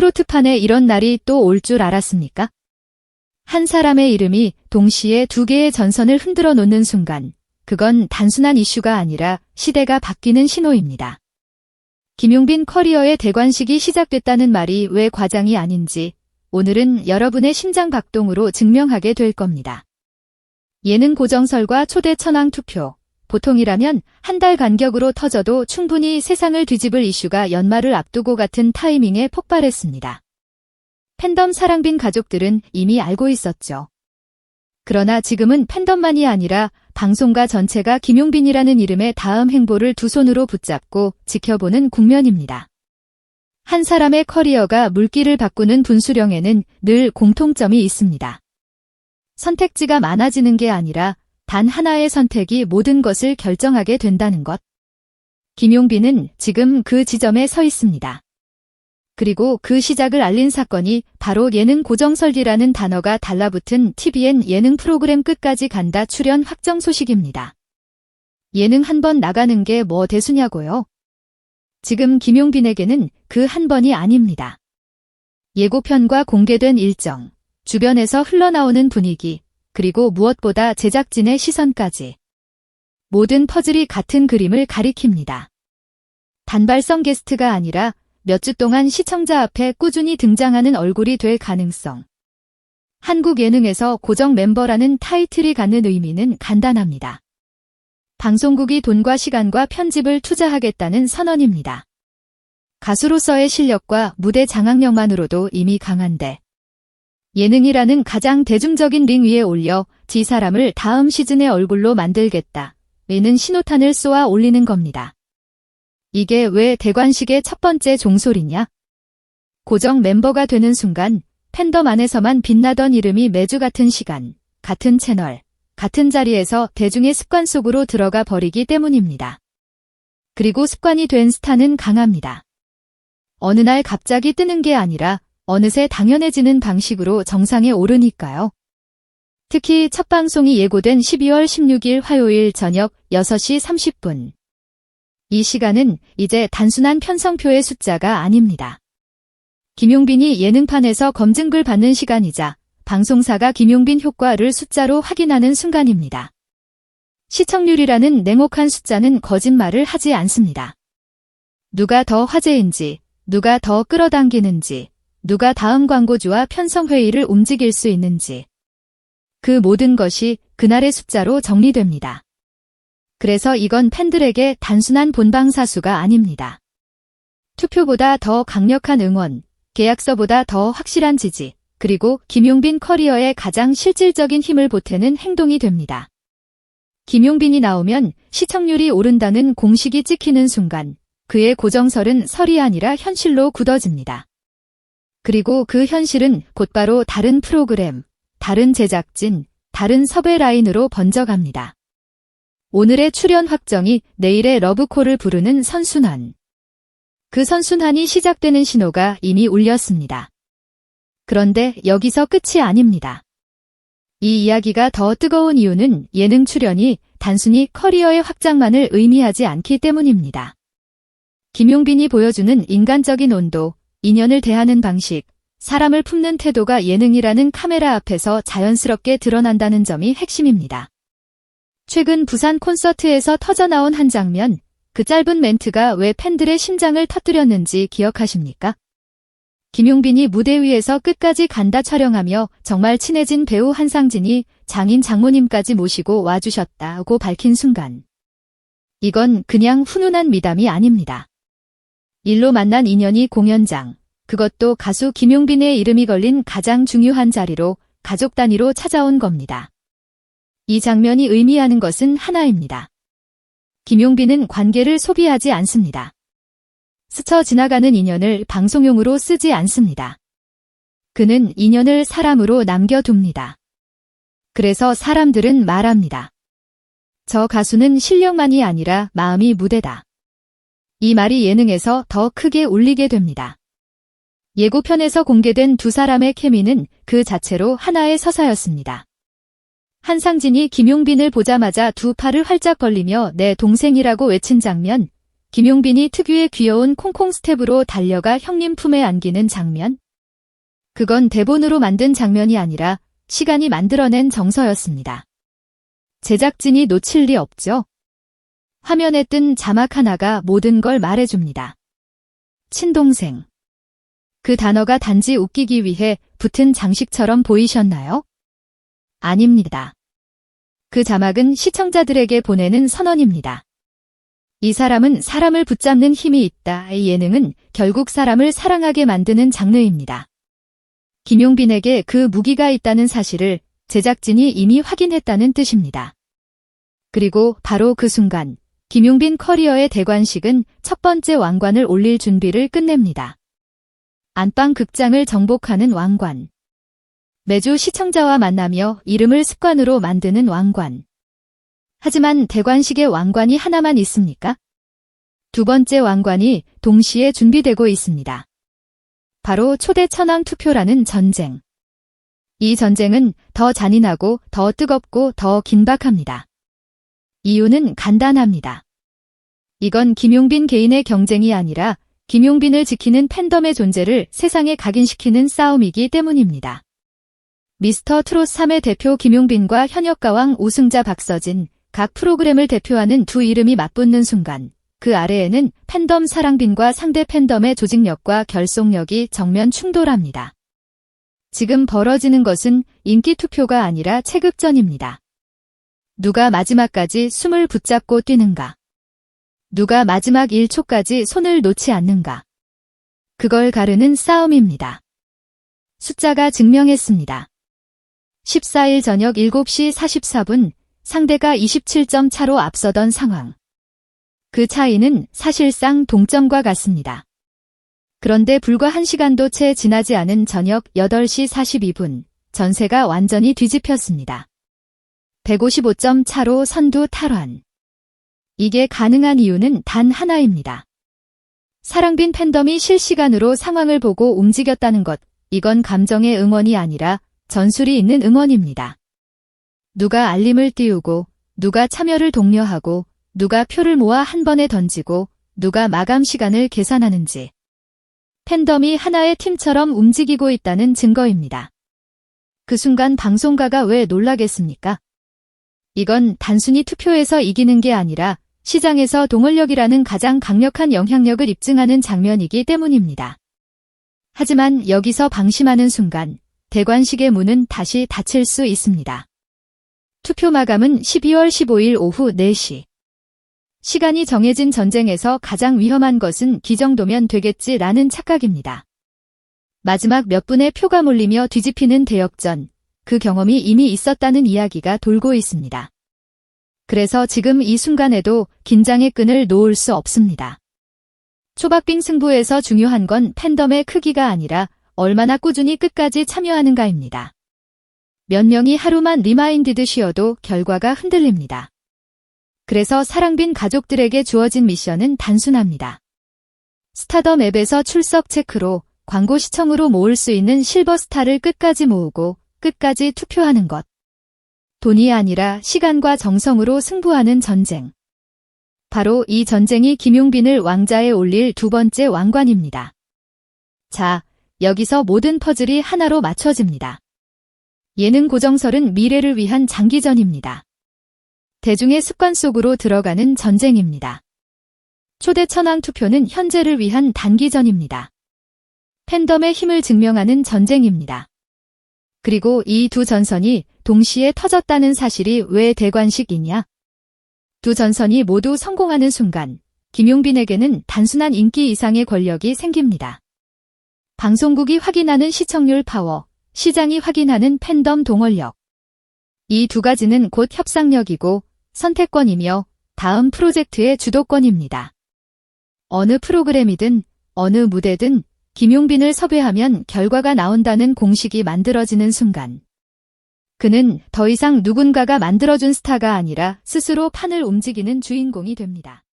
트로트판에 이런 날이 또 올 줄 알았습니까? 한 사람의 이름이 동시에 두 개의 전선을 흔들어 놓는 순간, 그건 단순한 이슈가 아니라 시대가 바뀌는 신호입니다. 김용빈 커리어의 대관식이 시작됐다는 말이 왜 과장이 아닌지 오늘은 여러분의 심장 박동으로 증명하게 될 겁니다. 예능 고정설과 초대 천왕 투표, 보통이라면 한 달 간격으로 터져도 충분히 세상을 뒤집을 이슈가 연말을 앞두고 같은 타이밍에 폭발했습니다. 팬덤 사랑빈 가족들은 이미 알고 있었죠. 그러나 지금은 팬덤만이 아니라 방송가 전체가 김용빈이라는 이름의 다음 행보를 두 손으로 붙잡고 지켜보는 국면입니다. 한 사람의 커리어가 물길을 바꾸는 분수령에는 늘 공통점이 있습니다. 선택지가 많아지는 게 아니라 단 하나의 선택이 모든 것을 결정하게 된다는 것. 김용빈은 지금 그 지점에 서 있습니다. 그리고 그 시작을 알린 사건이 바로 예능 고정설이라는 단어가 달라붙은 TVN 예능 프로그램 끝까지 간다 출연 확정 소식입니다. 예능 한 번 나가는 게 뭐 대수냐고요? 지금 김용빈에게는 그 한 번이 아닙니다. 예고편과 공개된 일정, 주변에서 흘러나오는 분위기, 그리고 무엇보다 제작진의 시선까지. 모든 퍼즐이 같은 그림을 가리킵니다. 단발성 게스트가 아니라 몇 주 동안 시청자 앞에 꾸준히 등장하는 얼굴이 될 가능성. 한국 예능에서 고정 멤버라는 타이틀이 갖는 의미는 간단합니다. 방송국이 돈과 시간과 편집을 투자하겠다는 선언입니다. 가수로서의 실력과 무대 장악력만으로도 이미 강한데 예능이라는 가장 대중적인 링 위에 올려 지 사람을 다음 시즌의 얼굴로 만들겠다. 는 신호탄을 쏘아 올리는 겁니다. 이게 왜 대관식의 첫 번째 종소리냐? 고정 멤버가 되는 순간 팬덤 안에서만 빛나던 이름이 매주 같은 시간, 같은 채널, 같은 자리에서 대중의 습관 속으로 들어가 버리기 때문입니다. 그리고 습관이 된 스타는 강합니다. 어느 날 갑자기 뜨는 게 아니라 어느새 당연해지는 방식으로 정상에 오르니까요. 특히 첫 방송이 예고된 12월 16일 화요일 저녁 6시 30분. 이 시간은 이제 단순한 편성표의 숫자가 아닙니다. 김용빈이 예능판에서 검증글 받는 시간이자 방송사가 김용빈 효과를 숫자로 확인하는 순간입니다. 시청률이라는 냉혹한 숫자는 거짓말을 하지 않습니다. 누가 더 화제인지, 누가 더 끌어당기는지, 누가 다음 광고주와 편성회의를 움직일 수 있는지. 그 모든 것이 그날의 숫자로 정리됩니다. 그래서 이건 팬들에게 단순한 본방사수가 아닙니다. 투표보다 더 강력한 응원, 계약서보다 더 확실한 지지, 그리고 김용빈 커리어에 가장 실질적인 힘을 보태는 행동이 됩니다. 김용빈이 나오면 시청률이 오른다는 공식이 찍히는 순간 그의 고정설은 설이 아니라 현실로 굳어집니다. 그리고 그 현실은 곧바로 다른 프로그램, 다른 제작진, 다른 섭외 라인으로 번져갑니다. 오늘의 출연 확정이 내일의 러브콜을 부르는 선순환. 그 선순환이 시작되는 신호가 이미 울렸습니다. 그런데 여기서 끝이 아닙니다. 이 이야기가 더 뜨거운 이유는 예능 출연이 단순히 커리어의 확장만을 의미하지 않기 때문입니다. 김용빈이 보여주는 인간적인 온도, 인연을 대하는 방식, 사람을 품는 태도가 예능이라는 카메라 앞에서 자연스럽게 드러난다는 점이 핵심입니다. 최근 부산 콘서트에서 터져나온 한 장면, 그 짧은 멘트가 왜 팬들의 심장을 터뜨렸는지 기억하십니까? 김용빈이 무대 위에서 끝까지 간다 촬영하며 정말 친해진 배우 한상진이 장인 장모님까지 모시고 와주셨다고 밝힌 순간. 이건 그냥 훈훈한 미담이 아닙니다. 일로 만난 인연이 공연장, 그것도 가수 김용빈의 이름이 걸린 가장 중요한 자리로 가족 단위로 찾아온 겁니다. 이 장면이 의미하는 것은 하나입니다. 김용빈은 관계를 소비하지 않습니다. 스쳐 지나가는 인연을 방송용으로 쓰지 않습니다. 그는 인연을 사람으로 남겨둡니다. 그래서 사람들은 말합니다. 저 가수는 실력만이 아니라 마음이 무대다. 이 말이 예능에서 더 크게 울리게 됩니다. 예고편에서 공개된 두 사람의 케미는 그 자체로 하나의 서사였습니다. 한상진이 김용빈을 보자마자 두 팔을 활짝 벌리며 내 동생이라고 외친 장면, 김용빈이 특유의 귀여운 콩콩 스텝으로 달려가 형님 품에 안기는 장면? 그건 대본으로 만든 장면이 아니라 시간이 만들어낸 정서였습니다. 제작진이 놓칠 리 없죠. 화면에 뜬 자막 하나가 모든 걸 말해줍니다. 친동생. 그 단어가 단지 웃기기 위해 붙은 장식처럼 보이셨나요? 아닙니다. 그 자막은 시청자들에게 보내는 선언입니다. 이 사람은 사람을 붙잡는 힘이 있다의 예능은 결국 사람을 사랑하게 만드는 장르입니다. 김용빈에게 그 무기가 있다는 사실을 제작진이 이미 확인했다는 뜻입니다. 그리고 바로 그 순간 김용빈 커리어의 대관식은 첫 번째 왕관을 올릴 준비를 끝냅니다. 안방 극장을 정복하는 왕관. 매주 시청자와 만나며 이름을 습관으로 만드는 왕관. 하지만 대관식의 왕관이 하나만 있습니까? 두 번째 왕관이 동시에 준비되고 있습니다. 바로 초대 천왕 투표라는 전쟁. 이 전쟁은 더 잔인하고 더 뜨겁고 더 긴박합니다. 이유는 간단합니다. 이건 김용빈 개인의 경쟁이 아니라 김용빈을 지키는 팬덤의 존재를 세상에 각인시키는 싸움이기 때문입니다. 미스터 트롯 3의 대표 김용빈과 현역가왕 우승자 박서진, 각 프로그램을 대표하는 두 이름이 맞붙는 순간 그 아래에는 팬덤 사랑빈과 상대 팬덤의 조직력과 결속력이 정면 충돌합니다. 지금 벌어지는 것은 인기 투표가 아니라 체급전입니다. 누가 마지막까지 숨을 붙잡고 뛰는가? 누가 마지막 1초까지 손을 놓지 않는가? 그걸 가르는 싸움입니다. 숫자가 증명했습니다. 14일 저녁 7시 44분 상대가 27점 차로 앞서던 상황. 그 차이는 사실상 동점과 같습니다. 그런데 불과 1시간도 채 지나지 않은 저녁 8시 42분 전세가 완전히 뒤집혔습니다. 155점 차로 선두 탈환. 이게 가능한 이유는 단 하나입니다. 사랑빈 팬덤이 실시간으로 상황을 보고 움직였다는 것, 이건 감정의 응원이 아니라 전술이 있는 응원입니다. 누가 알림을 띄우고, 누가 참여를 독려하고, 누가 표를 모아 한 번에 던지고, 누가 마감 시간을 계산하는지. 팬덤이 하나의 팀처럼 움직이고 있다는 증거입니다. 그 순간 방송가가 왜 놀라겠습니까? 이건 단순히 투표에서 이기는 게 아니라 시장에서 동원력이라는 가장 강력한 영향력을 입증하는 장면이기 때문입니다. 하지만 여기서 방심하는 순간 대관식의 문은 다시 닫힐 수 있습니다. 투표 마감은 12월 15일 오후 4시. 시간이 정해진 전쟁에서 가장 위험한 것은 기정도면 되겠지라는 착각입니다. 마지막 몇 분의 표가 몰리며 뒤집히는 대역전, 그 경험이 이미 있었다는 이야기가 돌고 있습니다. 그래서 지금 이 순간에도 긴장의 끈을 놓을 수 없습니다. 초박빙 승부에서 중요한 건 팬덤의 크기가 아니라 얼마나 꾸준히 끝까지 참여하는가입니다. 몇 명이 하루만 리마인드드 쉬어도 결과가 흔들립니다. 그래서 사랑빈 가족들에게 주어진 미션은 단순합니다. 스타덤 앱에서 출석 체크로 광고 시청으로 모을 수 있는 실버스타를 끝까지 모으고 끝까지 투표하는 것. 돈이 아니라 시간과 정성으로 승부하는 전쟁. 바로 이 전쟁이 김용빈을 왕자에 올릴 두 번째 왕관입니다. 자, 여기서 모든 퍼즐이 하나로 맞춰집니다. 예능 고정설은 미래를 위한 장기전입니다. 대중의 습관 속으로 들어가는 전쟁입니다. 초대 천왕 투표는 현재를 위한 단기전입니다. 팬덤의 힘을 증명하는 전쟁입니다. 그리고 이 두 전선이 동시에 터졌다는 사실이 왜 대관식이냐? 두 전선이 모두 성공하는 순간 김용빈에게는 단순한 인기 이상의 권력이 생깁니다. 방송국이 확인하는 시청률 파워, 시장이 확인하는 팬덤 동원력. 이 두 가지는 곧 협상력이고 선택권이며 다음 프로젝트의 주도권입니다. 어느 프로그램이든 어느 무대든 김용빈을 섭외하면 결과가 나온다는 공식이 만들어지는 순간 그는 더 이상 누군가가 만들어준 스타가 아니라 스스로 판을 움직이는 주인공이 됩니다.